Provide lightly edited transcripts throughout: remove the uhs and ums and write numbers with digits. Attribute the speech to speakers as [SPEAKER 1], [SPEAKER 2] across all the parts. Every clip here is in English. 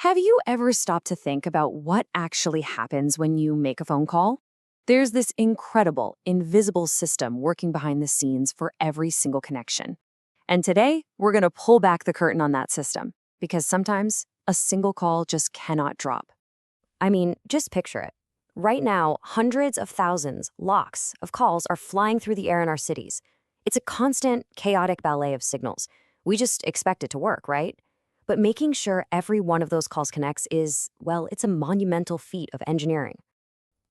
[SPEAKER 1] Have you ever stopped to think about what actually happens when you make a phone call? There's this incredible, invisible system working behind the scenes for every single connection. And today, we're going to pull back the curtain on that system because sometimes a single call just cannot drop.
[SPEAKER 2] I mean, just picture it. Right now, hundreds of thousands, lakhs of calls are flying through the air in our cities. It's a constant, chaotic ballet of signals. We just expect it to work, right? But making sure every one of those calls connects is, well, it's a monumental feat of engineering.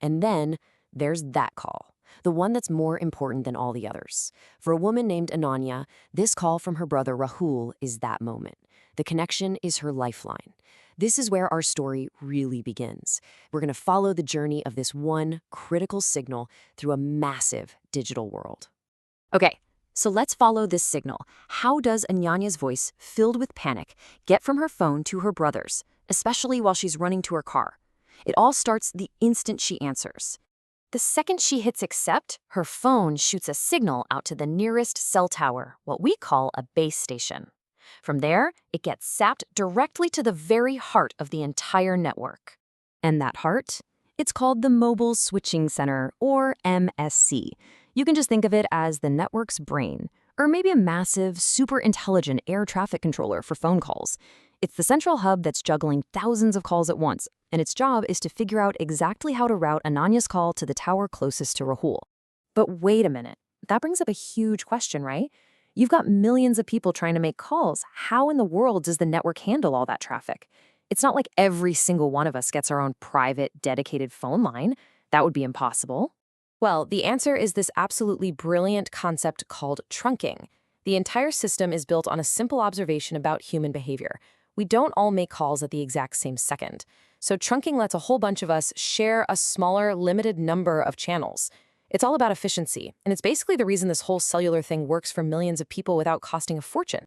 [SPEAKER 3] And then there's that call, the one that's more important than all the others. For a woman named Ananya, this call from her brother Rahul is that moment. The connection is her lifeline. This is where our story really begins. We're going to follow the journey of this one critical signal through a massive digital world.
[SPEAKER 2] Okay, so let's follow this signal. How does Anyanya's voice, filled with panic, get from her phone to her brother's, especially while she's running to her car? It all starts the instant she answers. The second she hits accept, her phone shoots a signal out to the nearest cell tower, what we call a base station. From there, it gets sapped directly to the very heart of the entire network. And that heart? It's called the Mobile Switching Center, or MSC. You can just think of it as the network's brain, or maybe a massive, super intelligent air traffic controller for phone calls. It's the central hub that's juggling thousands of calls at once, and its job is to figure out exactly how to route Ananya's call to the tower closest to Rahul.
[SPEAKER 1] But wait a minute, that brings up a huge question, right? You've got millions of people trying to make calls. How in the world does the network handle all that traffic? It's not like every single one of us gets our own private, dedicated phone line. That would be impossible.
[SPEAKER 3] Well, the answer is this absolutely brilliant concept called trunking. The entire system is built on a simple observation about human behavior. We don't all make calls at the exact same second. So trunking lets a whole bunch of us share a smaller, limited number of channels. It's all about efficiency, and it's basically the reason this whole cellular thing works for millions of people without costing a fortune.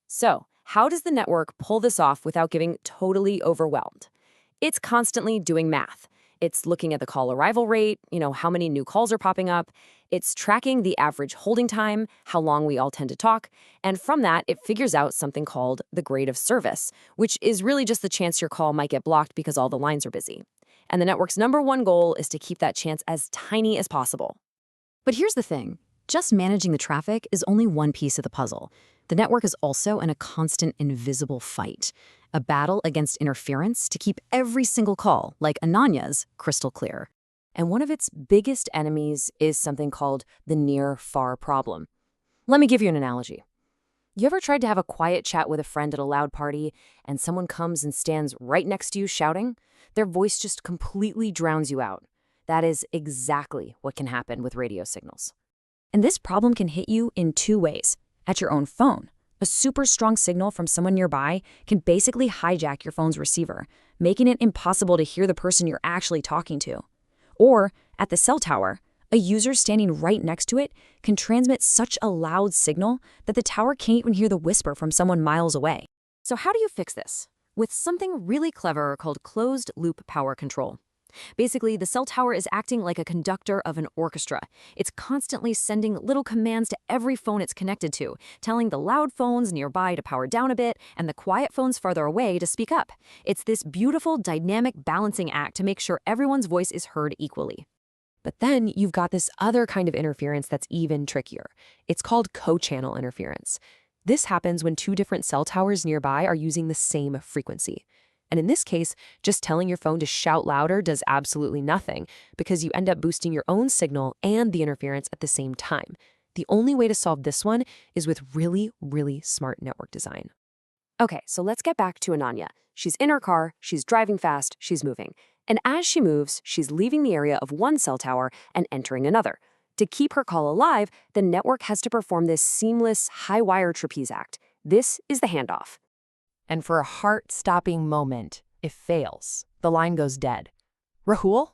[SPEAKER 3] So, how does the network pull this off without getting totally overwhelmed? It's constantly doing math. It's looking at the call arrival rate, how many new calls are popping up. It's tracking the average holding time, how long we all tend to talk. And from that, it figures out something called the grade of service, which is really just the chance your call might get blocked because all the lines are busy. And the network's #1 goal is to keep that chance as tiny as possible.
[SPEAKER 2] But here's the thing. Just managing the traffic is only one piece of the puzzle. The network is also in a constant invisible fight, a battle against interference to keep every single call, like Ananya's, crystal clear.
[SPEAKER 3] And one of its biggest enemies is something called the near-far problem. Let me give you an analogy. You ever tried to have a quiet chat with a friend at a loud party, and someone comes and stands right next to you shouting? Their voice just completely drowns you out. That is exactly what can happen with radio signals.
[SPEAKER 2] And this problem can hit you in two ways. At your own phone, a super strong signal from someone nearby can basically hijack your phone's receiver, making it impossible to hear the person you're actually talking to. Or, at the cell tower, a user standing right next to it can transmit such a loud signal that the tower can't even hear the whisper from someone miles away.
[SPEAKER 3] So how do you fix this? With something really clever called closed-loop power control. Basically, the cell tower is acting like a conductor of an orchestra. It's constantly sending little commands to every phone it's connected to, telling the loud phones nearby to power down a bit and the quiet phones farther away to speak up. It's this beautiful, dynamic balancing act to make sure everyone's voice is heard equally. But then you've got this other kind of interference that's even trickier. It's called co-channel interference. This happens when two different cell towers nearby are using the same frequency. And in this case, just telling your phone to shout louder does absolutely nothing because you end up boosting your own signal and the interference at the same time. The only way to solve this one is with really, really smart network design. Okay, so let's get back to Ananya. She's in her car, she's driving fast, she's moving. And as she moves, she's leaving the area of one cell tower and entering another. To keep her call alive, the network has to perform this seamless high-wire trapeze act. This is the handoff. And for a heart-stopping moment, it fails. The line goes dead. Rahul?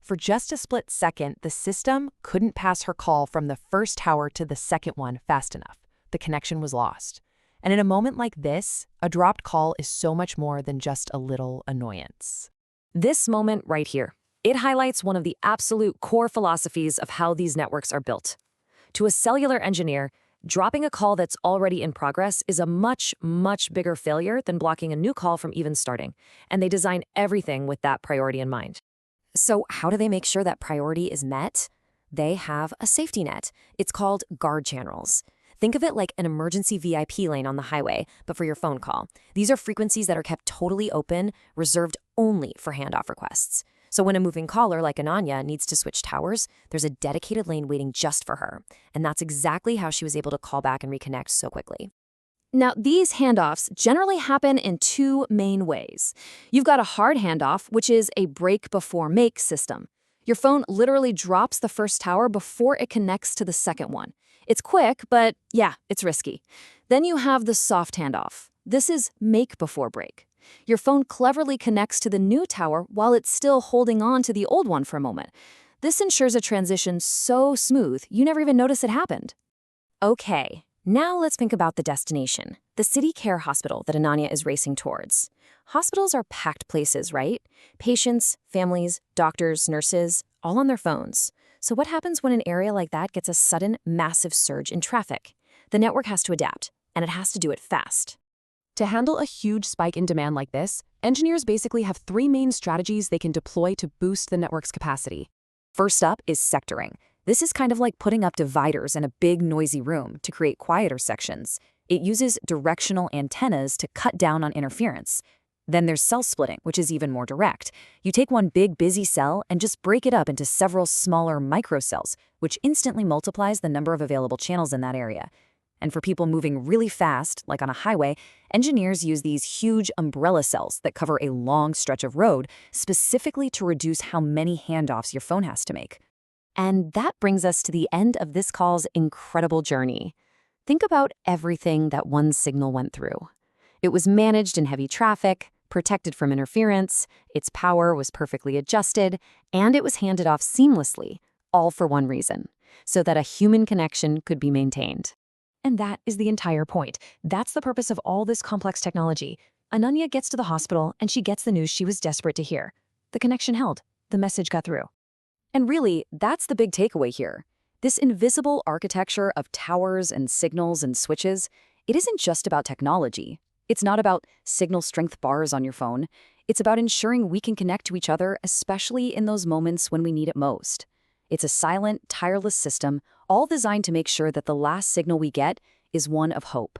[SPEAKER 3] For just a split second, the system couldn't pass her call from the first tower to the second one fast enough. The connection was lost. And in a moment like this, a dropped call is so much more than just a little annoyance. This moment right here, it highlights one of the absolute core philosophies of how these networks are built. To a cellular engineer, Dropping a call that's already in progress is a much, much bigger failure than blocking a new call from even starting, and they design everything with that priority in mind.
[SPEAKER 2] So how do they make sure that priority is met? They have a safety net. It's called guard channels. Think of it like an emergency VIP lane on the highway, but for your phone call. These are frequencies that are kept totally open, reserved only for handoff requests. So when a moving caller like Ananya needs to switch towers, there's a dedicated lane waiting just for her. And that's exactly how she was able to call back and reconnect so quickly.
[SPEAKER 1] Now, these handoffs generally happen in two main ways. You've got a hard handoff, which is a break before make system. Your phone literally drops the first tower before it connects to the second one. It's quick, but yeah, it's risky. Then you have the soft handoff. This is make before break. Your phone cleverly connects to the new tower while it's still holding on to the old one for a moment. This ensures a transition so smooth, you never even notice it happened.
[SPEAKER 2] Okay, now let's think about the destination, the City Care Hospital that Ananya is racing towards. Hospitals are packed places, right? Patients, families, doctors, nurses, all on their phones. So what happens when an area like that gets a sudden, massive surge in traffic? The network has to adapt, and it has to do it fast.
[SPEAKER 4] To handle a huge spike in demand like this, engineers basically have three main strategies they can deploy to boost the network's capacity.
[SPEAKER 2] First up is sectoring. This is kind of like putting up dividers in a big, noisy room to create quieter sections. It uses directional antennas to cut down on interference. Then there's cell splitting, which is even more direct. You take one big, busy cell and just break it up into several smaller microcells, which instantly multiplies the number of available channels in that area. And for people moving really fast, like on a highway, engineers use these huge umbrella cells that cover a long stretch of road specifically to reduce how many handoffs your phone has to make.
[SPEAKER 1] And that brings us to the end of this call's incredible journey. Think about everything that one signal went through. It was managed in heavy traffic, protected from interference, its power was perfectly adjusted, and it was handed off seamlessly, all for one reason, so that a human connection could be maintained.
[SPEAKER 3] And that is the entire point. That's the purpose of all this complex technology. Ananya gets to the hospital and she gets the news she was desperate to hear. The connection held. The message got through.
[SPEAKER 2] And really, that's the big takeaway here. This invisible architecture of towers and signals and switches, it isn't just about technology. It's not about signal strength bars on your phone. It's about ensuring we can connect to each other, especially in those moments when we need it most. It's a silent, tireless system, all designed to make sure that the last signal we get is one of hope.